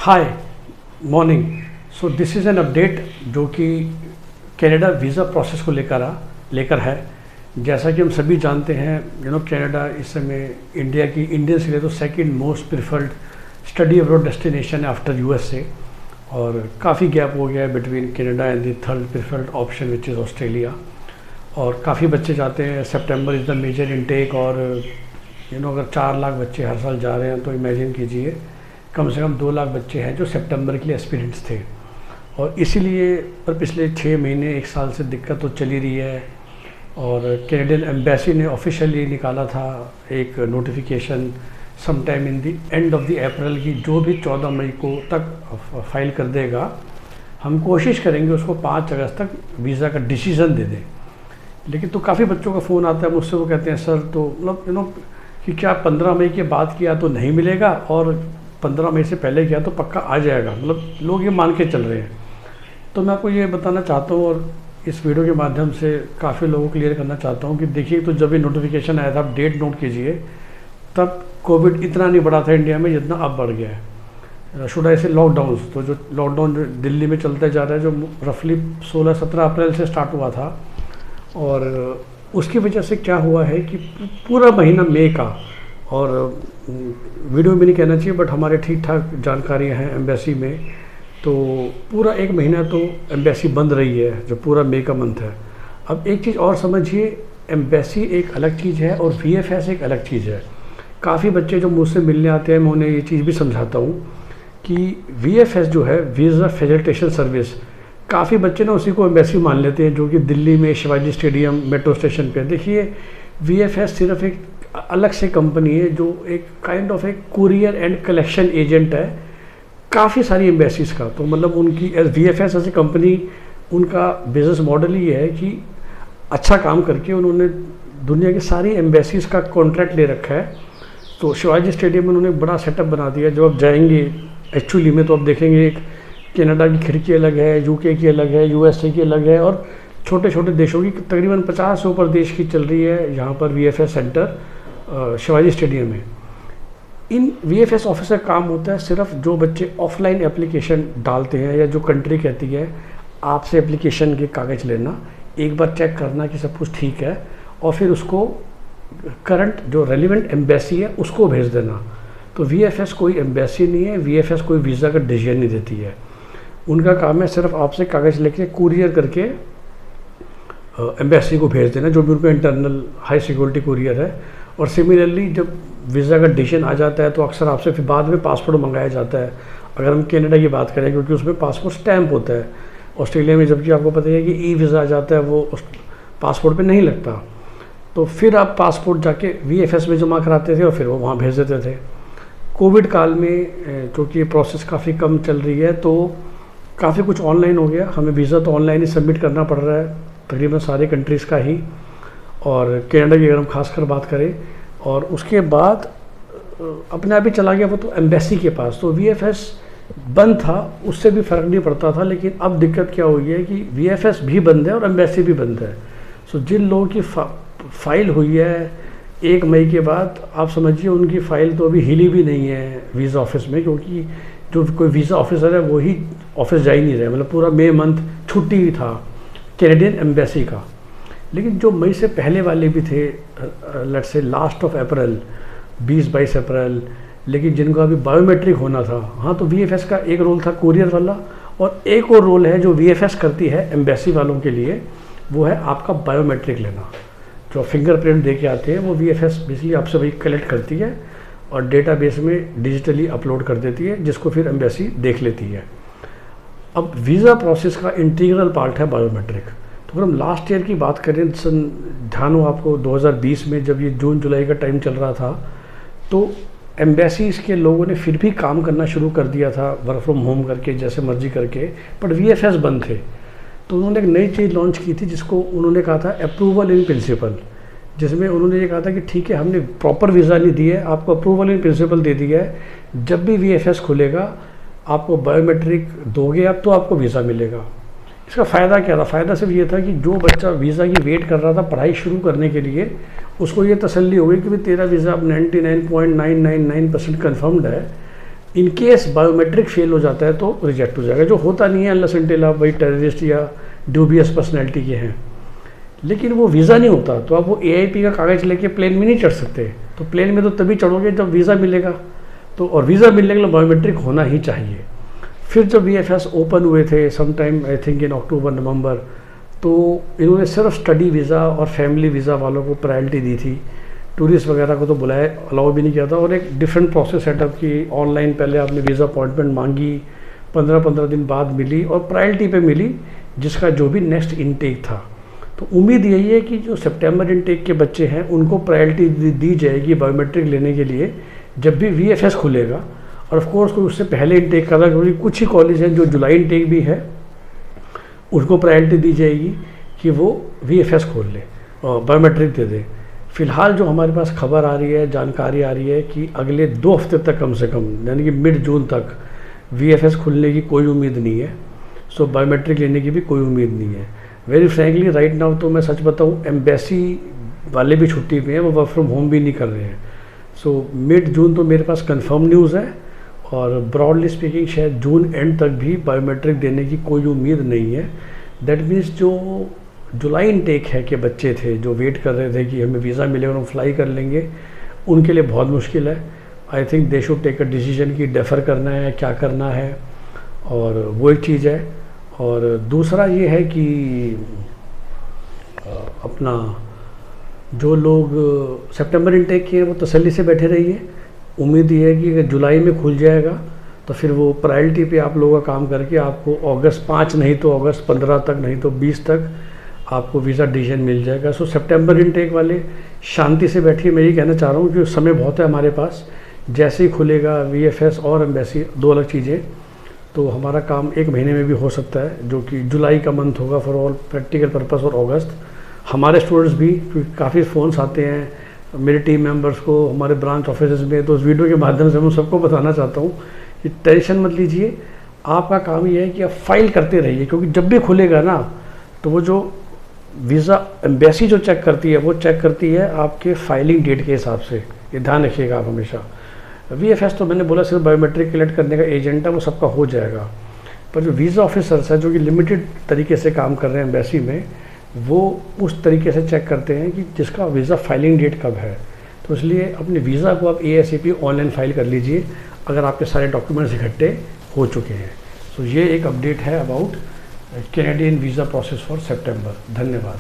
Hi morning. So this is an update जो कि Canada visa process को लेकर है। जैसा कि हम सभी जानते हैं कनाडा इस समय इंडियंस के लिए तो second most preferred study abroad destination है आफ्टर यूएसए, और काफ़ी गैप हो गया है between Canada and the third preferred option which is Australia. और काफ़ी बच्चे जाते हैं, सितंबर इज़ द मेजर इनटेक, और अगर 4 लाख बच्चे हर साल जा रहे हैं तो इमेजिन कीजिए कम से कम 2 लाख बच्चे हैं जो सितंबर के लिए एस्पिरेंट्स थे। और इसीलिए पर पिछले 6 महीने 1 साल से दिक्कत तो चली रही है। और कैनेडियन एम्बेसी ने ऑफिशियली निकाला था एक notification some time in the end of the April की, जो भी 14 मई को तक फाइल कर देगा हम कोशिश करेंगे उसको 5 अगस्त तक वीज़ा का डिसीज़न दे दें। लेकिन तो काफ़ी बच्चों का फ़ोन आता है मुझसे, वो कहते हैं सर तो मतलब कि क्या 15 मई के बाद किया तो नहीं मिलेगा और 15 मई से पहले किया तो पक्का आ जाएगा, मतलब लोग ये मान के चल रहे हैं। तो मैं आपको ये बताना चाहता हूँ और इस वीडियो के माध्यम से काफ़ी लोगों को क्लियर करना चाहता हूँ कि देखिए, तो जब ये नोटिफिकेशन आया था, आप डेट नोट कीजिए, तब कोविड इतना नहीं बढ़ा था इंडिया में जितना अब बढ़ गया है। शुड आई से लॉकडाउन, तो जो लॉकडाउन जो दिल्ली में चलता जा रहा है, जो रफली 16-17 अप्रैल से स्टार्ट हुआ था, और उसकी वजह से क्या हुआ है कि पूरा महीना मई का, और वीडियो में नहीं कहना चाहिए बट हमारे ठीक ठाक जानकारियाँ हैं एम्बेसी में, तो पूरा 1 महीना तो एम्बेसी बंद रही है, जो पूरा मई का मंथ है। अब एक चीज़ और समझिए, एम्बेसी एक अलग चीज़ है और वीएफएस एक अलग चीज़ है। काफ़ी बच्चे जो मुझसे मिलने आते हैं, मैं उन्हें ये चीज़ भी समझाता हूँ कि वीएफएस जो है, वीज़ा फैसिलिटेशन सर्विस, काफ़ी बच्चे ना उसी को एम्बेसी मान लेते हैं, जो कि दिल्ली में शिवाजी स्टेडियम मेट्रो स्टेशन पे। देखिए, वीएफएस सिर्फ एक अलग से कंपनी है जो एक काइंड ऑफ एक कुरियर एंड कलेक्शन एजेंट है काफ़ी सारी एम्बेसीज़ का। तो मतलब उनकी एज वीएफएस ऐसी कंपनी, उनका बिजनेस मॉडल ही है कि अच्छा काम करके उन्होंने दुनिया की सारी एम्बेसीज़ का कॉन्ट्रैक्ट ले रखा है। तो शिवाजी स्टेडियम में उन्होंने बड़ा सेटअप बना दिया। जब आप जाएंगे एक्चुअली में तो आप देखेंगे एक कनाडा की खिड़की अलग है, यूके की अलग है, यूएसए की अलग है, और छोटे छोटे देशों की तकरीबन 50 से ऊपर देश की चल रही है यहाँ पर वीएफएस सेंटर शिवाजी स्टेडियम में। इन वीएफएस ऑफिस का काम होता है सिर्फ जो बच्चे ऑफलाइन एप्लीकेशन डालते हैं, या जो कंट्री कहती है आपसे एप्लीकेशन के कागज़ लेना, एक बार चेक करना कि सब कुछ ठीक है, और फिर उसको करंट जो रेलिवेंट एम्बेसी है उसको भेज देना। तो वीएफएस कोई एम्बेसी नहीं है, वीएफएस कोई वीज़ा का डिसीजन नहीं देती है। उनका काम है सिर्फ आपसे कागज़ लेके कुरियर करके एम्बेसी को भेज देना, जो भी उनका इंटरनल हाई सिक्योरिटी कुरियर है। और सिमिलरली जब वीज़ा का डिसीजन आ जाता है तो अक्सर आपसे फिर बाद में पासपोर्ट मंगाया जाता है, अगर हम कनाडा की बात करें, क्योंकि उसमें पासपोर्ट स्टैम्प होता है। ऑस्ट्रेलिया में जबकि आपको पता है कि ई वीज़ा आ जाता है, वो उस पासपोर्ट पे नहीं लगता। तो फिर आप पासपोर्ट जाके वीएफएस में जमा कराते थे और फिर वो वहाँ भेज देते थे। कोविड काल में क्योंकि ये प्रोसेस काफ़ी कम चल रही है, तो काफ़ी कुछ ऑनलाइन हो गया। हमें वीज़ा तो ऑनलाइन ही सबमिट करना पड़ रहा है तकरीबन सारे कंट्रीज़ का ही, और कनाडा की अगर हम खासकर बात करें। और उसके बाद अपने आप ही चला गया वो तो एम्बेसी के पास। तो वीएफएस बंद था, उससे भी फ़र्क नहीं पड़ता था। लेकिन अब दिक्कत क्या हुई है कि वीएफएस भी बंद है और एम्बेसी भी बंद है। सो जिन लोगों की फ़ाइल हुई है 1 मई के बाद, आप समझिए उनकी फ़ाइल तो अभी हिली भी नहीं है वीज़ा ऑफिस में, क्योंकि जो कोई वीज़ा ऑफिसर है वही ऑफिस जा ही नहीं रहे। मतलब पूरा मई मंथ छुट्टी ही था कैनेडियन एम्बेसी का। लेकिन जो मई से पहले वाले भी थे, let's say last of April, 20-22 अप्रैल, लेकिन जिनको अभी बायोमेट्रिक होना था, हाँ, तो वीएफएस का एक रोल था कुरियर वाला, और एक और रोल है जो वीएफएस करती है एम्बेसी वालों के लिए, वो है आपका बायोमेट्रिक लेना। जो फिंगरप्रिंट दे के आते हैं वो वीएफएस बेसिकली आपसे वही कलेक्ट करती है और डेटाबेस में डिजिटली अपलोड कर देती है, जिसको फिर एम्बेसी देख लेती है। अब वीज़ा प्रोसेस का इंटीग्रल पार्ट है बायोमेट्रिक। तो अगर हम लास्ट ईयर की बात करें, ध्यान हो आपको 2020 में जब ये जून जुलाई का टाइम चल रहा था, तो एम्बेसीज़ के लोगों ने फिर भी काम करना शुरू कर दिया था वर्क फ्रॉम होम करके, जैसे मर्जी करके, बट वीएफएस बंद थे। तो उन्होंने एक नई चीज़ लॉन्च की थी जिसको उन्होंने कहा था अप्रूवल इन प्रिंसिपल, जिसमें उन्होंने ये कहा था कि ठीक है, हमने प्रॉपर वीज़ा नहीं दी है, आपको अप्रूवल इन प्रिंसिपल दे दिया है, जब भी वीएफएस खुलेगा आपको बायोमेट्रिक दोगे आप तो आपको वीज़ा मिलेगा। इसका फ़ायदा क्या था? फ़ायदा सिर्फ ये था कि जो बच्चा वीज़ा की वेट कर रहा था पढ़ाई शुरू करने के लिए, उसको ये तसल्ली हो गई कि भाई तेरा वीज़ा अब 99.999% कन्फर्म्ड है, इन केस बायोमेट्रिक फेल हो जाता है तो रिजेक्ट हो जाएगा, जो होता नहीं है अनलेस अनटिल आप वही टेररिस्ट या ड्यूबियस पर्सनैलिटी के हैं। लेकिन वो वीज़ा नहीं होता तो आप वो AIP का कागज़ लेके प्लेन में नहीं चढ़ सकते। तो प्लेन में तो तभी चढ़ोगे जब वीज़ा मिलेगा, तो और वीज़ा मिलने के लिए बायोमेट्रिक होना ही चाहिए। फिर जब VFS ओपन हुए थे some time I think in अक्टूबर नवंबर, तो इन्होंने सिर्फ स्टडी वीज़ा और फैमिली वीज़ा वालों को प्रायोरिटी दी थी, टूरिस्ट वगैरह को तो बुलाए अलाउ भी नहीं किया था। और एक डिफरेंट प्रोसेस सेटअप की, ऑनलाइन पहले आपने वीज़ा अपॉइंटमेंट मांगी, 15-15 दिन बाद मिली और प्रायोरिटी पे मिली जिसका जो भी नेक्स्ट इनटेक था। तो उम्मीद यही है कि जो सितंबर इनटेक के बच्चे हैं उनको प्रायोरिटी दी जाएगी बायोमेट्रिक लेने के लिए जब भी VFS खुलेगा। और ऑफ कोर्स कोई उससे पहले इनटेक कर रहा है, क्योंकि कुछ ही कॉलेज हैं जो जुलाई इनटेक भी है, उसको प्रायोरिटी दी जाएगी कि वो VFS खोल ले और बायोमेट्रिक दे दे। फ़िलहाल जो हमारे पास खबर आ रही है, जानकारी आ रही है कि अगले 2 हफ्ते तक कम से कम, यानी कि मिड जून तक VFS खुलने की कोई उम्मीद नहीं है। सो बायोमेट्रिक लेने की भी कोई उम्मीद नहीं है। वेरी फ्रैंकली राइट नाउ तो मैं सच बताऊँ, एम्बेसी वाले भी छुट्टी पे हैं, वो वर्क फ्रॉम होम भी नहीं कर रहे हैं। सो मिड जून तो मेरे पास कंफर्म न्यूज़ है, और ब्रॉडली स्पीकिंग शायद जून एंड तक भी बायोमेट्रिक देने की कोई उम्मीद नहीं है। दैट मीन्स जो जुलाई इनटेक है के बच्चे थे जो वेट कर रहे थे कि हमें वीज़ा मिलेगा और हम फ्लाई कर लेंगे, उनके लिए बहुत मुश्किल है। I think they should take a decision कि डेफर करना है, क्या करना है, और वो एक चीज़ है। और दूसरा ये है कि अपना जो लोग सितंबर इनटेक किए हैं वो तसल्ली से बैठे रहिए। उम्मीद ये है कि अगर जुलाई में खुल जाएगा तो फिर वो प्रायोरिटी पे आप लोगों का काम करके आपको अगस्त 5 नहीं तो अगस्त 15 तक, नहीं तो 20 तक आपको वीज़ा डिसीजन मिल जाएगा। सो सितंबर इनटेक वाले शांति से बैठिए। मैं ये कहना चाह रहा हूँ कि समय बहुत है हमारे पास। जैसे ही खुलेगा VFS और एम्बेसी, 2 अलग चीज़ें, तो हमारा काम 1 महीने में भी हो सकता है, जो कि जुलाई का मंथ होगा फॉर ऑल प्रैक्टिकल पर्पस, और अगस्त। हमारे स्टूडेंट्स भी, क्योंकि काफ़ी फ़ोन्स आते हैं मेरे टीम मेंबर्स को हमारे ब्रांच ऑफिस में, तो उस वीडियो के माध्यम से मैं सबको बताना चाहता हूँ कि टेंशन मत लीजिए। आपका काम ये है कि आप फाइल करते रहिए, क्योंकि जब भी खुलेगा ना तो वो जो वीज़ा एम्बेसी जो चेक करती है वो चेक करती है आपके फाइलिंग डेट के हिसाब से। ये ध्यान रखिएगा आप हमेशा। VFS तो मैंने बोला सिर्फ बायोमेट्रिक कलेक्ट करने का एजेंट है, वो सबका हो जाएगा। पर जो वीज़ा ऑफिसर्स हैं जो कि लिमिटेड तरीके से काम कर रहे हैं एम्बेसी में, वो उस तरीके से चेक करते हैं कि जिसका वीज़ा फाइलिंग डेट कब है। तो इसलिए अपने वीज़ा को आप ASAP ऑनलाइन फाइल कर लीजिए अगर आपके सारे डॉक्यूमेंट्स इकट्ठे हो चुके हैं। सो ये एक अपडेट है about Canadian visa process for सितंबर। धन्यवाद।